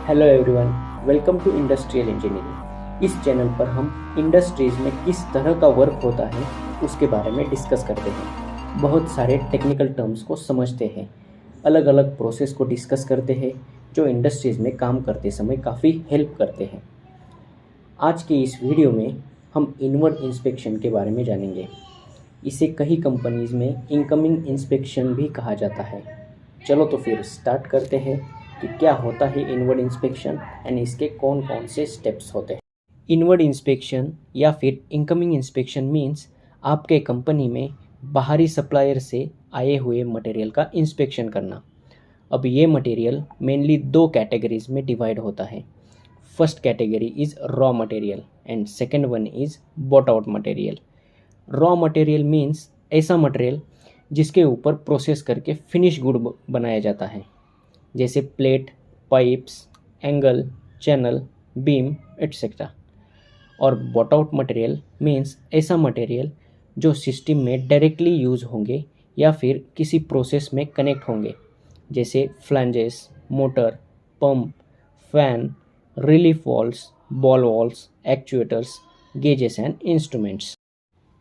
Hello everyone, welcome to industrial engineering. इस channel पर हम इंडस्ट्रीज में किस तरह का वर्क होता है उसके बारे में डिस्कस करते हैं। बहुत सारे टेक्निकल टर्म्स को समझते हैं, अलग अलग प्रोसेस को डिस्कस करते हैं जो इंडस्ट्रीज में काम करते समय काफ़ी हेल्प करते हैं। आज के इस वीडियो में हम इनवर्ड इंस्पेक्शन के बारे में जानेंगे। इसे कई कंपनीज में इनकमिंग इंस्पेक्शन भी कहा जाता है। चलो तो फिर स्टार्ट करते हैं कि क्या होता है इनवर्ड इंस्पेक्शन एंड इसके कौन कौन से स्टेप्स होते हैं। इनवर्ड इंस्पेक्शन या फिर इनकमिंग इंस्पेक्शन मीन्स आपके कंपनी में बाहरी सप्लायर से आए हुए मटेरियल का इंस्पेक्शन करना। अब ये मटेरियल मेनली दो कैटेगरीज में डिवाइड होता है। First category is raw material and second one is bought out material. Raw material means ऐसा मटेरियल जिसके ऊपर प्रोसेस करके फिनिश गुड बनाया जाता है, जैसे plate, pipes, angle, channel, beam etcetera. और बॉट आउट मटेरियल मीन्स ऐसा मटेरियल जो सिस्टम में डायरेक्टली यूज़ होंगे या फिर किसी प्रोसेस में कनेक्ट होंगे, जैसे flanges, motor, pump, fan, relief valves, ball valves, actuators, gauges and instruments.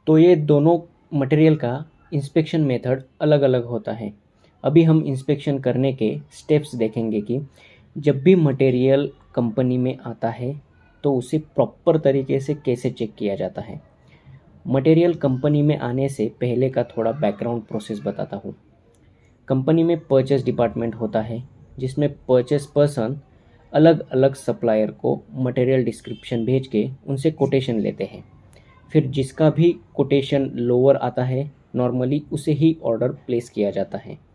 तो ये दोनों मटेरियल का इंस्पेक्शन मेथड अलग अलग होता है। अभी हम इंस्पेक्शन करने के स्टेप्स देखेंगे कि जब भी मटेरियल कंपनी में आता है तो उसे प्रॉपर तरीके से कैसे चेक किया जाता है। मटेरियल कंपनी में आने से पहले का थोड़ा बैकग्राउंड प्रोसेस बताता हूँ। कंपनी में परचेस डिपार्टमेंट होता है जिसमें परचेस पर्सन अलग अलग सप्लायर को मटेरियल डिस्क्रिप्शन भेज के उनसे कोटेशन लेते हैं। फिर जिसका भी कोटेशन लोअर आता है नॉर्मली उसे ही ऑर्डर प्लेस किया जाता है।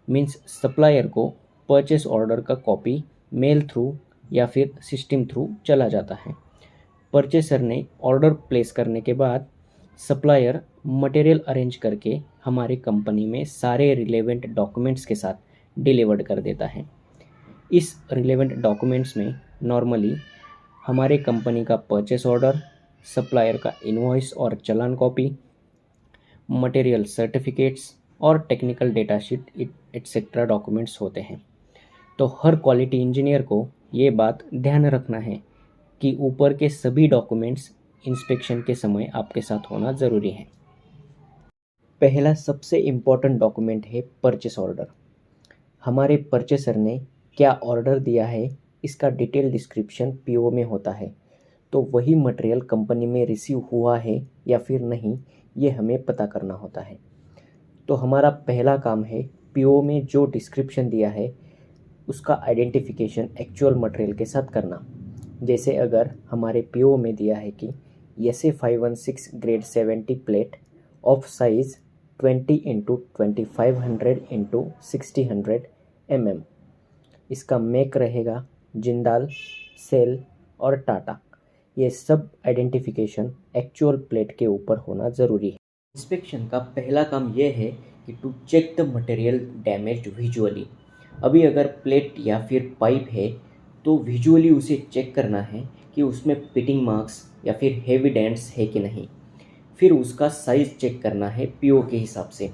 मीन्स सप्लायर को परचेस ऑर्डर का कॉपी मेल थ्रू या फिर सिस्टम थ्रू चला जाता है। परचेसर ने ऑर्डर प्लेस करने के बाद सप्लायर मटेरियल अरेंज करके हमारी कंपनी में सारे रिलेवेंट डॉक्यूमेंट्स के साथ डिलीवर्ड कर देता है। इस रिलेवेंट डॉक्यूमेंट्स में नॉर्मली हमारे कंपनी का परचेस ऑर्डर, सप्लायर का इनवॉइस और चालान कॉपी, मटेरियल सर्टिफिकेट्स और technical data sheet etcetera documents होते हैं। तो हर क्वालिटी इंजीनियर को ये बात ध्यान रखना है कि ऊपर के सभी डॉक्यूमेंट्स इंस्पेक्शन के समय आपके साथ होना ज़रूरी है। पहला सबसे इम्पॉर्टेंट डॉक्यूमेंट है परचेस ऑर्डर। हमारे परचेसर ने क्या ऑर्डर दिया है इसका डिटेल डिस्क्रिप्शन पीओ में होता है। तो वही मटेरियल कंपनी में रिसीव हुआ है या फिर नहीं ये हमें पता करना होता है। तो हमारा पहला काम है पीओ में जो डिस्क्रिप्शन दिया है उसका आइडेंटिफिकेशन एक्चुअल मटेरियल के साथ करना। जैसे अगर हमारे पीओ में दिया है कि SA516 grade 70 plate of size 20 × 2500 × 6000 mm, इसका मेक रहेगा जिंदाल, सेल और टाटा। ये सब आइडेंटिफिकेशन एक्चुअल प्लेट के ऊपर होना ज़रूरी है। इंस्पेक्शन का पहला काम यह है कि to check the material damaged visually. अभी अगर प्लेट या फिर पाइप है तो विजुअली उसे चेक करना है कि उसमें पिटिंग मार्क्स या फिर हेवी डेंट्स है कि नहीं। फिर उसका साइज़ चेक करना है पीओ के हिसाब से।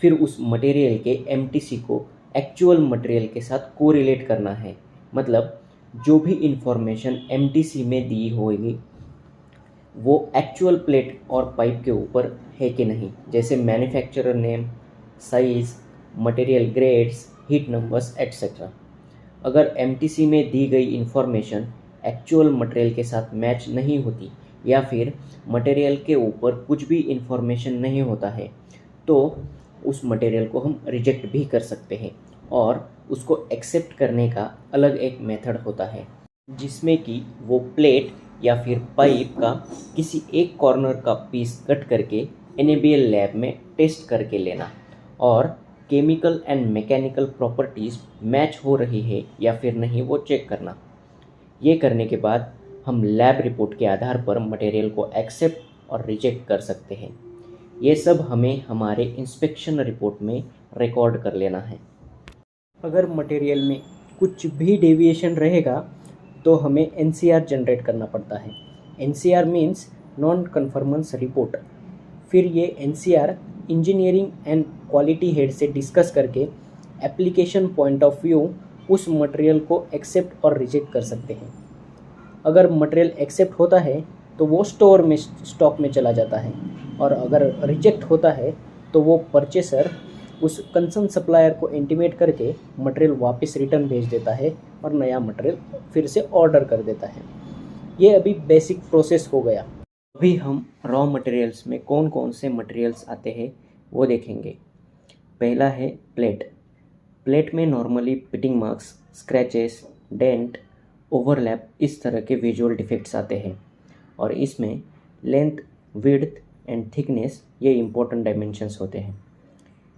फिर उस मटेरियल के एमटीसी को एक्चुअल मटेरियल के साथ कोरिलेट करना है, मतलब जो भी इंफॉर्मेशन एमटीसी में दी होगी वो एक्चुअल प्लेट और पाइप के ऊपर है कि नहीं, जैसे manufacturer name, size, material grades, heat numbers etcetera. अगर एमटीसी में दी गई इंफॉर्मेशन एक्चुअल मटेरियल के साथ मैच नहीं होती या फिर मटेरियल के ऊपर कुछ भी इंफॉर्मेशन नहीं होता है तो उस मटेरियल को हम रिजेक्ट भी कर सकते हैं और उसको एक्सेप्ट करने का अलग एक मेथड होता है, जिसमें कि वो प्लेट या फिर पाइप का किसी एक कॉर्नर का पीस कट करके NABL लैब में टेस्ट करके लेना और chemical and mechanical properties match हो रही है या फिर नहीं वो चेक करना। ये करने के बाद हम लैब रिपोर्ट के आधार पर मटेरियल को एक्सेप्ट और रिजेक्ट कर सकते हैं। ये सब हमें हमारे इंस्पेक्शन रिपोर्ट में रिकॉर्ड कर लेना है। अगर मटेरियल में कुछ भी डेविएशन रहेगा तो हमें NCR जनरेट करना पड़ता है। NCR means non conformance report. फिर ये NCR engineering and quality head से डिस्कस करके एप्लीकेशन पॉइंट ऑफ व्यू उस मटेरियल को एक्सेप्ट और रिजेक्ट कर सकते हैं। अगर मटेरियल एक्सेप्ट होता है तो वो स्टॉक में चला जाता है, और अगर रिजेक्ट होता है तो वो परचेसर उस कंसर्न सप्लायर को इंटीमेट करके मटेरियल वापस रिटर्न भेज देता है और नया मटेरियल फिर से ऑर्डर कर देता है। ये अभी बेसिक प्रोसेस हो गया। अभी हम रॉ मटेरियल्स में कौन कौन से मटेरियल्स आते हैं वो देखेंगे। पहला है प्लेट। प्लेट में normally pitting marks, scratches, dent, overlap इस तरह के विजुअल डिफेक्ट्स आते हैं, और इसमें लेंथ, विड्थ एंड थिकनेस ये इंपॉर्टेंट डायमेंशंस होते हैं।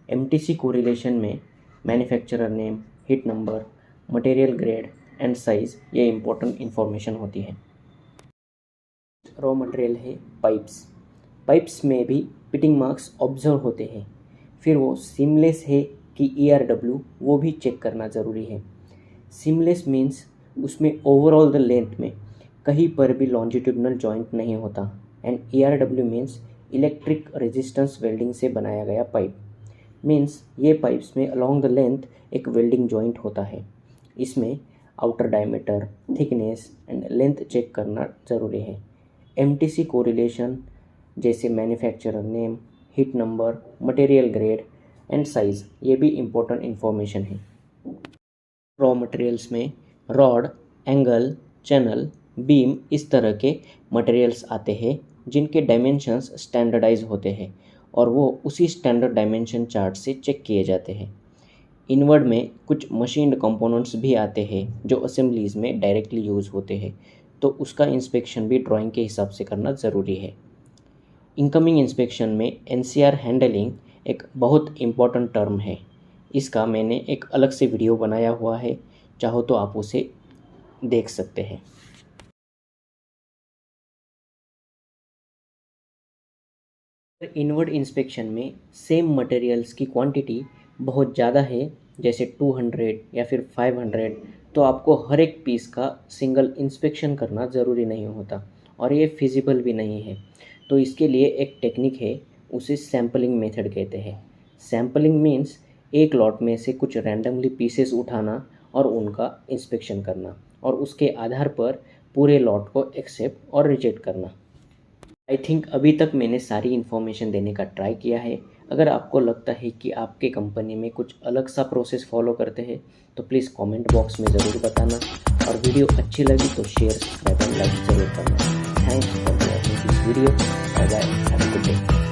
एमटीसी कोरिलेशन में manufacturer name, heat number, material grade and size ये इंपॉर्टेंट इंफॉर्मेशन होती है। रॉ मटेरियल है पाइप्स। पाइप्स में भी पिटिंग मार्क्स ऑब्जर्व होते हैं। फिर वो सीमलेस है कि ERW वो भी चेक करना ज़रूरी है। सीमलेस मीन्स उसमें ओवरऑल द लेंथ में कहीं पर भी लॉन्जिट्यूडनल जॉइंट नहीं होता, and ERW means electric resistance welding से बनाया गया पाइप। मीन्स ये पाइप्स में अलोंग द लेंथ एक वेल्डिंग जॉइंट होता है। इसमें outer diameter, thickness and length check करना ज़रूरी है। MTC कोरिलेशन जैसे manufacturer name, heat number, material grade and size ये भी इम्पोर्टेंट इन्फॉर्मेशन है। रॉ मटेरियल्स में रॉड, एंगल, चैनल, बीम इस तरह के मटेरियल्स आते हैं जिनके डायमेंशंस स्टैंडर्डाइज होते हैं, और वो उसी स्टैंडर्ड डायमेंशन चार्ट से चेक किए जाते हैं। इनवर्ड में कुछ मशीन्ड कंपोनेंट्स भी आते हैं जो असेंबलीज़ में डायरेक्टली यूज़ होते हैं, तो उसका इंस्पेक्शन भी ड्राइंग के हिसाब से करना ज़रूरी है। इनकमिंग इंस्पेक्शन में NCR हैंडलिंग एक बहुत इम्पॉर्टेंट टर्म है। इसका मैंने एक अलग से वीडियो बनाया हुआ है, चाहो तो आप उसे देख सकते हैं। इनवर्ड इंस्पेक्शन में सेम मटेरियल्स की क्वांटिटी बहुत ज़्यादा है, जैसे 200 या फिर 500, तो आपको हर एक पीस का सिंगल इंस्पेक्शन करना ज़रूरी नहीं होता, और ये फिजिबल भी नहीं है। तो इसके लिए एक टेक्निक है, उसे सैम्पलिंग मेथड कहते हैं। सैम्पलिंग मीन्स एक लॉट में से कुछ रैंडमली पीसेस उठाना और उनका इंस्पेक्शन करना, और उसके आधार पर पूरे लॉट को एक्सेप्ट और रिजेक्ट करना। आई थिंक अभी तक मैंने सारी इन्फॉर्मेशन देने का ट्राई किया है। अगर आपको लगता है कि आपके कंपनी में कुछ अलग सा प्रोसेस फॉलो करते हैं तो प्लीज़ कमेंट बॉक्स में ज़रूर बताना, और वीडियो अच्छी लगी तो शेयर, सब्सक्राइब एंड लाइक ज़रूर करना। Thanks for watching this video. Bye bye, have a good day.